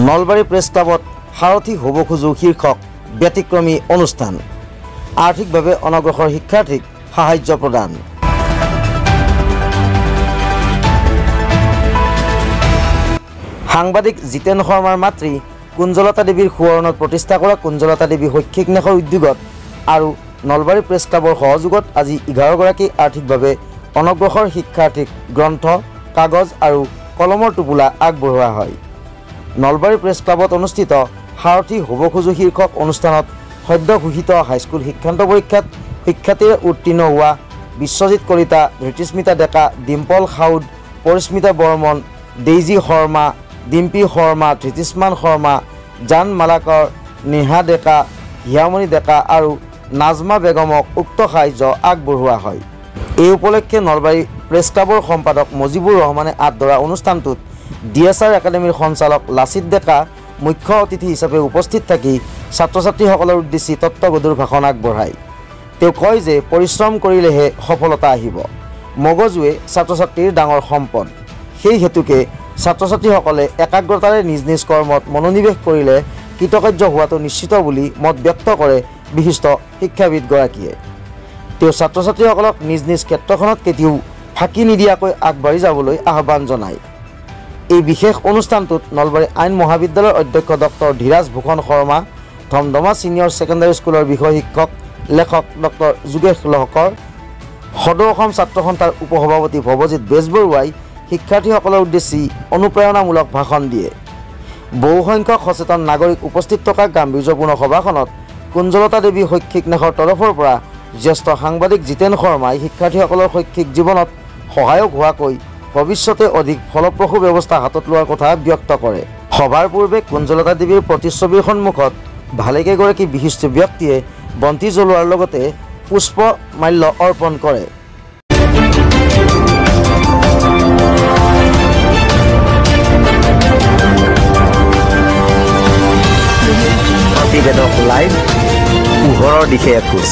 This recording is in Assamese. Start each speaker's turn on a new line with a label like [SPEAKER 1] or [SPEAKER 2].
[SPEAKER 1] নলবাৰী প্ৰেছ ক্লাবত সাৰথি হ'ব খোজো শীৰ্ষক ব্যতিক্ৰমী অনুষ্ঠান। আৰ্থিকভাৱে অনগ্ৰসৰ শিক্ষাৰ্থীক সাহায্য প্ৰদান। সাংবাদিক জিতেন শৰ্মাৰ মাতৃ কুঞ্জলতা দেৱীৰ সোঁৱৰণত প্ৰতিষ্ঠা কৰা কুঞ্জলতা দেৱী শৈক্ষিক ন্যাসৰ উদ্যোগত আৰু নলবাৰী প্ৰেছ ক্লাবৰ সহযোগত আজি 11গৰাকী আৰ্থিকভাৱে অনগ্ৰসৰ শিক্ষাৰ্থীক গ্ৰন্থ, কাগজ আৰু কলমৰ টোপোলা আগবঢ়োৱা হয়। নলবাৰী প্ৰেছ ক্লাবত অনুষ্ঠিত সাৰথি হ'ব খোজো শীৰ্ষক অনুষ্ঠানত সদ্য ঘোষিত হাইস্কুল শিক্ষান্ত পৰীক্ষাত শিক্ষাৰ্থীৰে উত্তীৰ্ণ হোৱা বিশ্বজিৎ কলিতা, ধৃতিস্মিতা ডেকা, ডিম্পল সাউদ, পৰিস্মিতা বৰ্মন, ডেইজি শৰ্মা, ডিম্পী শৰ্মা, ধৃতিস্মান শৰ্মা, জান মালাকৰ, নেহা ডেকা, হিয়ামণি ডেকা আৰু নাজমা বেগমক উক্ত সাহায্য আগবঢ়োৱা হয়। এই উপলক্ষে নলবাৰী প্ৰেছ ক্লাবৰ সম্পাদক মজিবুৰ ৰহমানে আদৰা অনুষ্ঠানটোত DSR একাডেমীৰ সঞ্চালক লাচিত ডেকা মুখ্য অতিথি হিচাপে উপস্থিত থাকি ছাত্ৰ ছাত্ৰীসকলৰ উদ্দেশ্যি তত্ত্বগধুৰ ভাষণ আগবঢ়ায়। তেওঁ কয় যে পৰিশ্ৰম কৰিলেহে সফলতা আহিব। মগজুৱে ছাত্ৰ ছাত্ৰীৰ ডাঙৰ সম্পদ। সেই হেতুকে ছাত্ৰ ছাত্ৰীসকলে একাগ্ৰতাৰে নিজ নিজ কৰ্মত মনোনিৱেশ কৰিলে কৃতকাৰ্য হোৱাটো নিশ্চিত বুলি মত ব্যক্ত কৰে বিশিষ্ট শিক্ষাবিদগৰাকীয়ে। তেওঁ ছাত্ৰ ছাত্ৰীসকলক নিজ নিজ ক্ষেত্ৰখনত কেতিয়াও ফাঁকি নিদিয়াকৈ আগবাঢ়ি যাবলৈ আহ্বান জনায়। এই বিশেষ অনুষ্ঠানটোত নলবাৰী আইন মহাবিদ্যালয়ৰ অধ্যক্ষ doctor Dhiraj Bhushan Sharma, Dhamdhama senior secondary স্কুলৰ বিষয় শিক্ষক লেখক ডক্টৰ যোগেশ লহকৰ, সদৌ অসম ছাত্ৰ সন্থাৰ উপসভাপতি ভৱজিৎ বেজবৰুৱাই শিক্ষাৰ্থীসকলৰ উদ্দেশ্যি অনুপ্ৰেৰণামূলক ভাষণ দিয়ে। বহুসংখ্যক সচেতন নাগৰিক উপস্থিত থকা গাম্ভীৰ্যপূৰ্ণ সভাখনত কুঞ্জলতা দেৱী শৈক্ষিক ন্যাসৰ তৰফৰ পৰা জ্যেষ্ঠ সাংবাদিক জিতেন শৰ্মাই শিক্ষাৰ্থীসকলৰ শৈক্ষিক জীৱনত সহায়ক হোৱাকৈ ভৱিষ্যতে অধিক ফলপ্ৰসূ ব্যৱস্থা হাতত লোৱাৰ কথা ব্যক্ত কৰে। সভাৰ পূৰ্বে কুঞ্জলতা দেৱীৰ প্ৰতিচ্ছবিৰ সন্মুখত ভালেকেইগৰাকী বিশিষ্ট ব্যক্তিয়ে বন্তি জ্বলোৱাৰ লগতে পুষ্পমাল্য অৰ্পণ কৰে। প্ৰতিবেদক লাইভ, পোহৰৰ দিশে এখোজ।